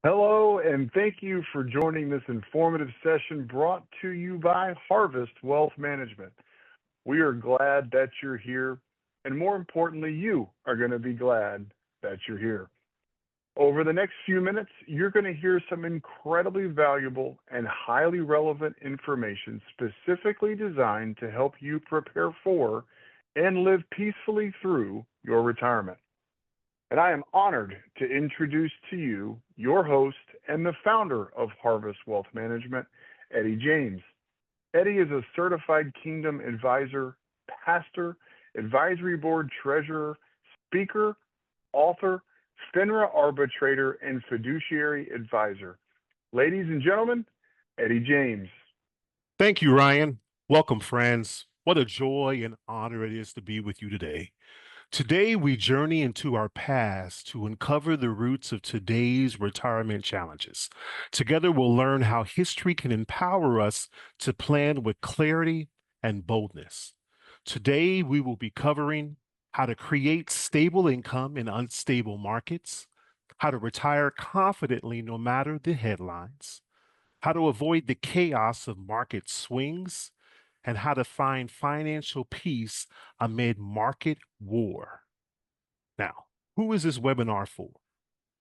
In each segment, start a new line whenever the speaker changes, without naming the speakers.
Hello, and thank you for joining this informative session brought to you by Harvest Wealth Management. We are glad that you're here, and more importantly, you are going to be glad that you're here. Over the next few minutes, you're going to hear some incredibly valuable and highly relevant information specifically designed to help you prepare for and live peacefully through your retirement. And I am honored to introduce to you your host and the founder of Harvest Wealth Management, Eddie James. Eddie is a certified Kingdom advisor, pastor, advisory board treasurer, speaker, author, FINRA arbitrator, and fiduciary advisor. Ladies and gentlemen, Eddie James.
Thank you, Ryan. Welcome, friends. What a joy and honor it is to be with you today. Today, we journey into our past to uncover the roots of today's retirement challenges. Together, we'll learn how history can empower us to plan with clarity and boldness. Today, we will be covering how to create stable income in unstable markets, how to retire confidently no matter the headlines, how to avoid the chaos of market swings, and how to find financial peace amid market war. Now, who is this webinar for?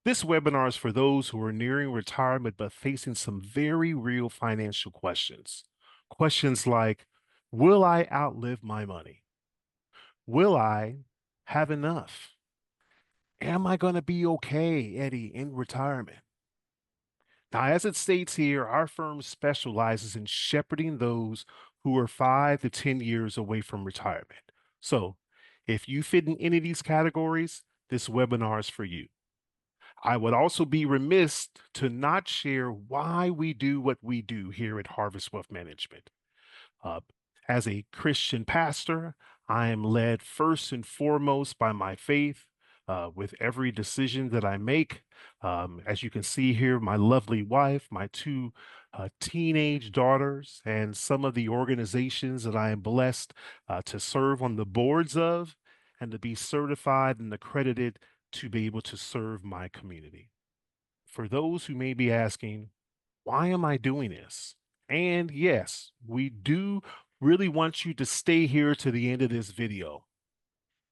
This webinar is for those who are nearing retirement but facing some very real financial questions. Questions like, will I outlive my money? Will I have enough? Am I going to be okay, Eddie, in retirement? Now, as it states here, our firm specializes in shepherding those who are 5 to 10 years away from retirement. So, if you fit in any of these categories, this webinar is for you. I would also be remiss to not share why we do what we do here at Harvest Wealth Management. Uh, as a Christian pastor, I am led first and foremost by my faith. With every decision that I make, as you can see here, my lovely wife, my two teenage daughters, and some of the organizations that I am blessed to serve on the boards of and to be certified and accredited to be able to serve my community. For those who may be asking, why am I doing this? And yes, we do really want you to stay here to the end of this video.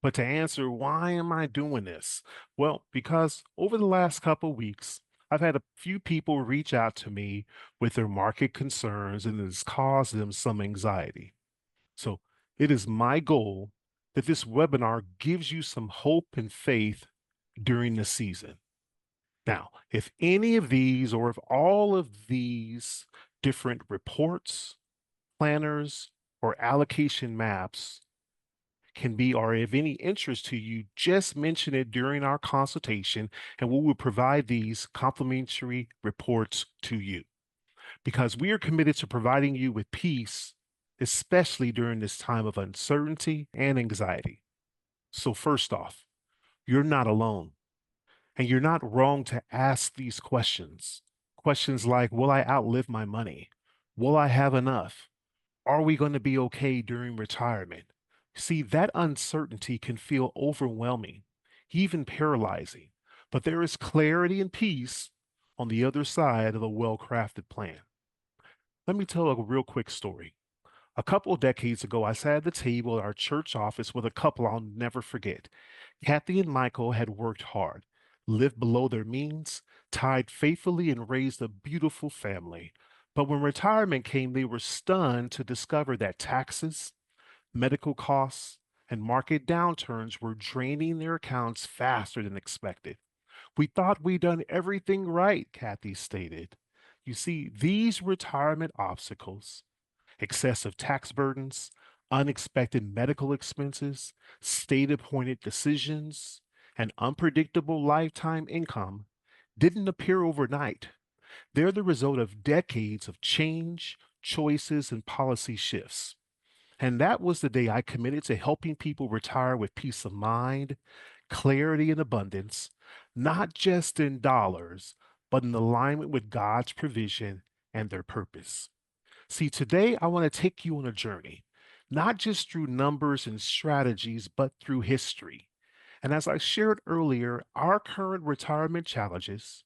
But to answer, why am I doing this? Well, because over the last couple weeks, I've had a few people reach out to me with their market concerns, and it's caused them some anxiety. So it is my goal that this webinar gives you some hope and faith during the season. Now, if any of these or if all of these different reports, planners, or allocation maps can be or of any interest to you, just mention it during our consultation and we will provide these complimentary reports to you because we are committed to providing you with peace, especially during this time of uncertainty and anxiety. So, first off, you're not alone. And you're not wrong to ask these questions. Questions like, will I outlive my money? Will I have enough? Are we going to be okay during retirement? See, that uncertainty can feel overwhelming, even paralyzing, but there is clarity and peace on the other side of a well crafted plan. Let me tell a real quick story. A couple of decades ago, I sat at the table at our church office with a couple I'll never forget. Kathy and Michael had worked hard, lived below their means, tied faithfully, and raised a beautiful family. But when retirement came, they were stunned to discover that taxes, medical costs, and market downturns were draining their accounts faster than expected. We thought we'd done everything right, Kathy stated. You see, these retirement obstacles, excessive tax burdens, unexpected medical expenses, state appointed decisions, and unpredictable lifetime income didn't appear overnight. They're the result of decades of change, choices, and policy shifts. And that was the day I committed to helping people retire with peace of mind, clarity, and abundance, not just in dollars, but in alignment with God's provision and their purpose. See, today I want to take you on a journey, not just through numbers and strategies, but through history. And as I shared earlier, our current retirement challenges,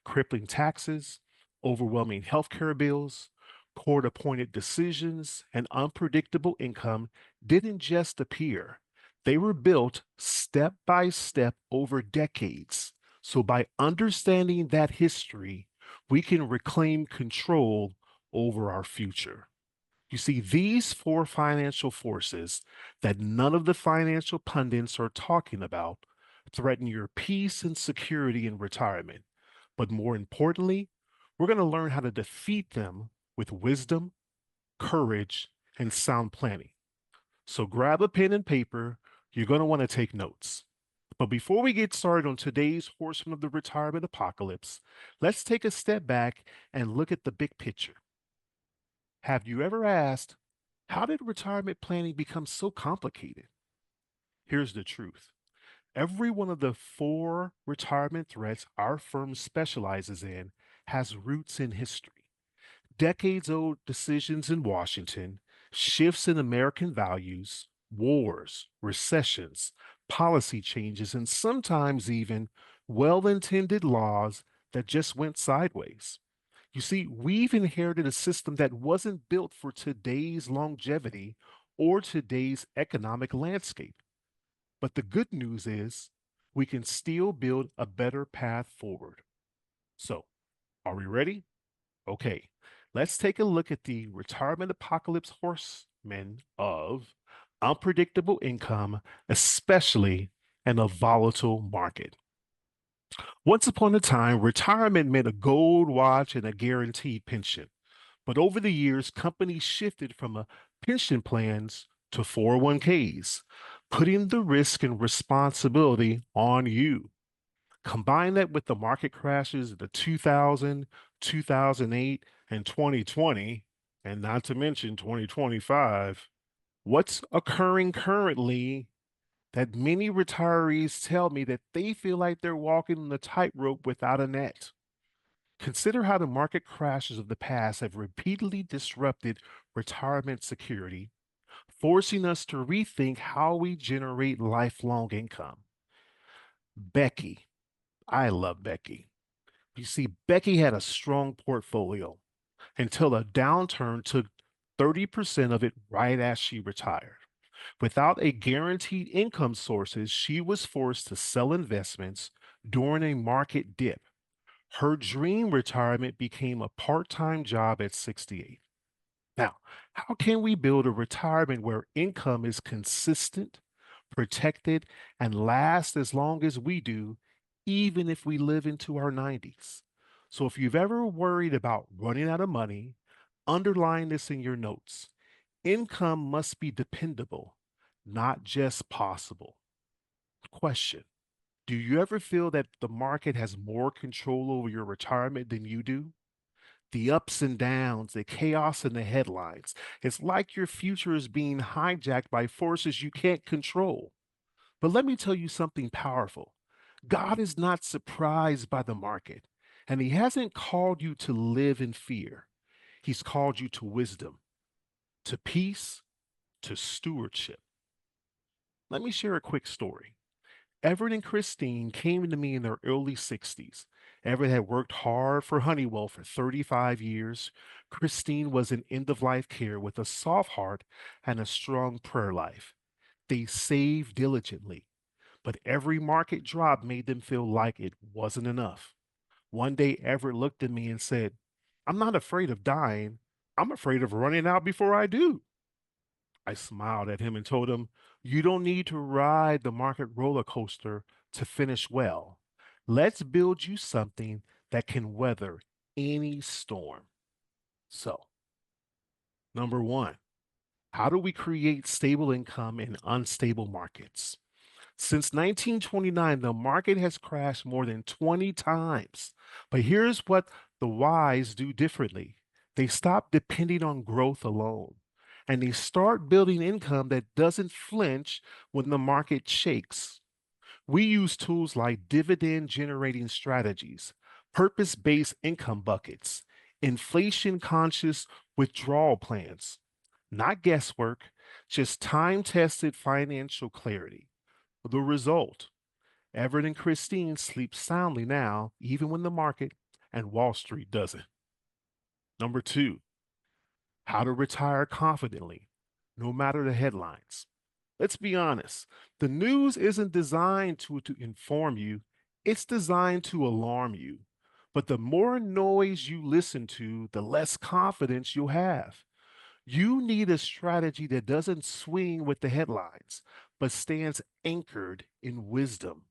crippling taxes, overwhelming healthcare bills, court appointed decisions, and unpredictable income didn't just appear. They were built step by step over decades. So, by understanding that history, we can reclaim control over our future. You see, these four financial forces that none of the financial pundits are talking about threaten your peace and security in retirement. But more importantly, we're going to learn how to defeat them with wisdom, courage, and sound planning. So grab a pen and paper. You're going to want to take notes. But before we get started on today's Horsemen of the Retirement Apocalypse, let's take a step back and look at the big picture. Have you ever asked, how did retirement planning become so complicated? Here's the truth. Every one of the four retirement threats our firm specializes in has roots in history. Decades old decisions in Washington, shifts in American values, wars, recessions, policy changes, and sometimes even well intended laws that just went sideways. You see, we've inherited a system that wasn't built for today's longevity or today's economic landscape. But the good news is we can still build a better path forward. So, are we ready? Okay, let's take a look at the retirement apocalypse horsemen of unpredictable income, especially in a volatile market. Once upon a time, retirement meant a gold watch and a guaranteed pension. But over the years, companies shifted from pension plans to 401ks, putting the risk and responsibility on you. Combine that with the market crashes of the 2000, 2008, and 2020, and not to mention 2025, what's occurring currently that many retirees tell me that they feel like they're walking the tightrope without a net. Consider how the market crashes of the past have repeatedly disrupted retirement security, forcing us to rethink how we generate lifelong income. Becky, I love Becky. You see, Becky had a strong portfolio until a downturn took 30% of it right as she retired. Without a guaranteed income sources, she was forced to sell investments during a market dip. Her dream retirement became a part-time job at 68. Now, how can we build a retirement where income is consistent, protected, and lasts as long as we do, even if we live into our 90s? So if you've ever worried about running out of money, underline this in your notes. Income must be dependable, not just possible. Question. Do you ever feel that the market has more control over your retirement than you do? The ups and downs, the chaos in the headlines. It's like your future is being hijacked by forces you can't control. But let me tell you something powerful. God is not surprised by the market, and He hasn't called you to live in fear. He's called you to wisdom, to peace, to stewardship. Let me share a quick story. Everett and Christine came to me in their early 60s. Everett had worked hard for Honeywell for 35 years. Christine was in end of life care with a soft heart and a strong prayer life. They saved diligently, but every market drop made them feel like it wasn't enough. One day, Everett looked at me and said, I'm not afraid of dying. I'm afraid of running out before I do. I smiled at him and told him, you don't need to ride the market roller coaster to finish well. Let's build you something that can weather any storm. So, number one, how do we create stable income in unstable markets? Since 1929, the market has crashed more than 20 times. But here's what the wise do differently. They stop depending on growth alone, and they start building income that doesn't flinch when the market shakes. We use tools like dividend generating strategies, purpose based income buckets, inflation conscious withdrawal plans. Not guesswork, just time tested financial clarity. The result, Everett and Christine sleep soundly now, even when the market and Wall Street doesn't. Number two, how to retire confidently, no matter the headlines. Let's be honest, the news isn't designed to inform you, it's designed to alarm you. But the more noise you listen to, the less confidence you'll have. You need a strategy that doesn't swing with the headlines, but stands anchored in wisdom.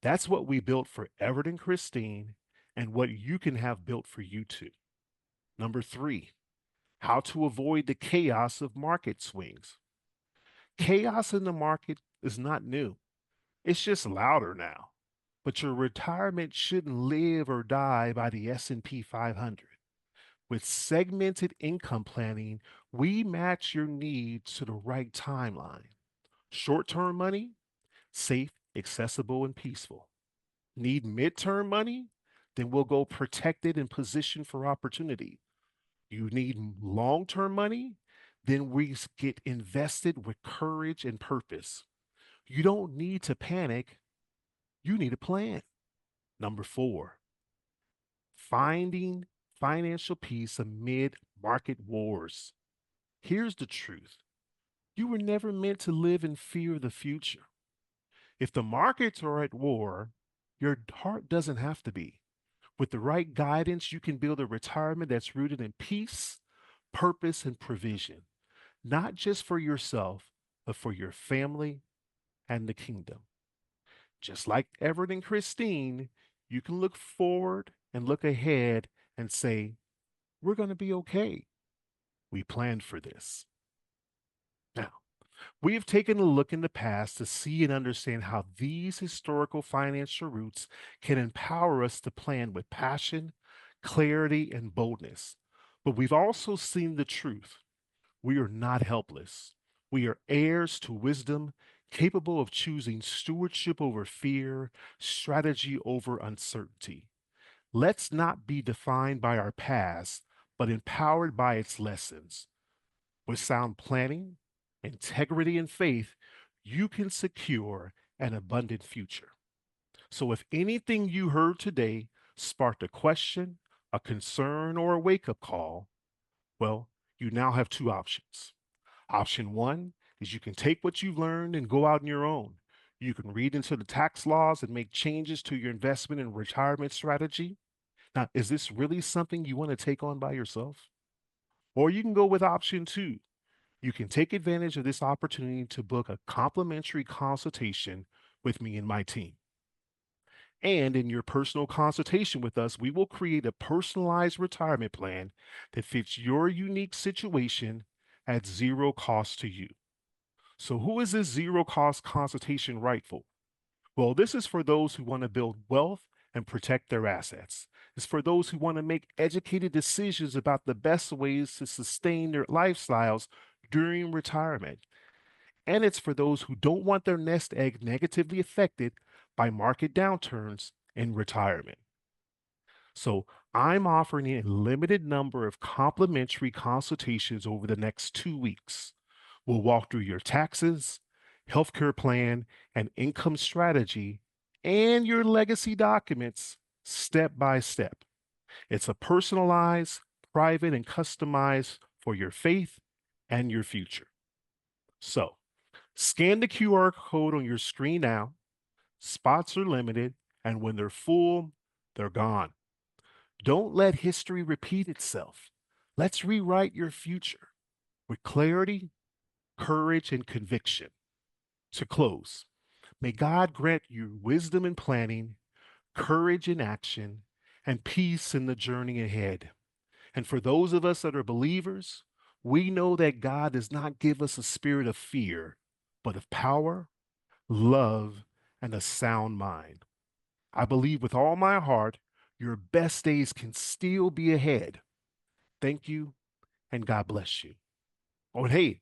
That's what we built for Everett and Christine, and what you can have built for you too. Number three, how to avoid the chaos of market swings. Chaos in the market is not new, it's just louder now. But your retirement shouldn't live or die by the S&P 500. With segmented income planning, we match your needs to the right timeline. Short-term money, safe, accessible, and peaceful. Need midterm money? Then we'll go protected and positioned for opportunity. You need long term money? Then we get invested with courage and purpose. You don't need to panic, you need a plan. Number four, finding financial peace amid market wars. Here's the truth: you were never meant to live in fear of the future. If the markets are at war, your heart doesn't have to be. With the right guidance, you can build a retirement that's rooted in peace, purpose, and provision, not just for yourself, but for your family and the kingdom. Just like Everett and Christine, you can look forward and look ahead and say, we're going to be okay. We planned for this. Now, we have taken a look in the past to see and understand how these historical financial roots can empower us to plan with passion, clarity, and boldness. But we've also seen the truth. We are not helpless. We are heirs to wisdom, capable of choosing stewardship over fear, strategy over uncertainty. Let's not be defined by our past, but empowered by its lessons. With sound planning, integrity, and faith, you can secure an abundant future. So, if anything you heard today sparked a question, a concern, or a wake up call, well, you now have two options. Option one is you can take what you've learned and go out on your own. You can read into the tax laws and make changes to your investment and retirement strategy. Now, is this really something you want to take on by yourself? Or you can go with option two. You can take advantage of this opportunity to book a complimentary consultation with me and my team. And in your personal consultation with us, we will create a personalized retirement plan that fits your unique situation at zero cost to you. So, who is this zero cost consultation right for? Well, this is for those who want to build wealth and protect their assets. It's for those who want to make educated decisions about the best ways to sustain their lifestyles during retirement. And it's for those who don't want their nest egg negatively affected by market downturns in retirement. So I'm offering a limited number of complimentary consultations over the next 2 weeks. We'll walk through your taxes, healthcare plan, and income strategy, and your legacy documents step by step. It's a personalized, private, and customized for your faith and your future. So scan the QR code on your screen now. Spots are limited, and when they're full, they're gone. Don't let history repeat itself. Let's rewrite your future with clarity, courage, and conviction. To close, may God grant you wisdom in planning, courage in action, and peace in the journey ahead. And for those of us that are believers, we know that God does not give us a spirit of fear, but of power, love, and a sound mind. I believe with all my heart, your best days can still be ahead. Thank you, and God bless you. Oh, and hey,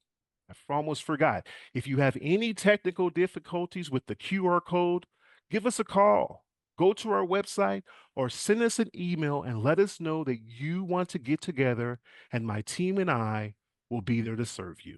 I almost forgot. If you have any technical difficulties with the QR code, give us a call. Go to our website or send us an email and let us know that you want to get together, and my team and I will be there to serve you.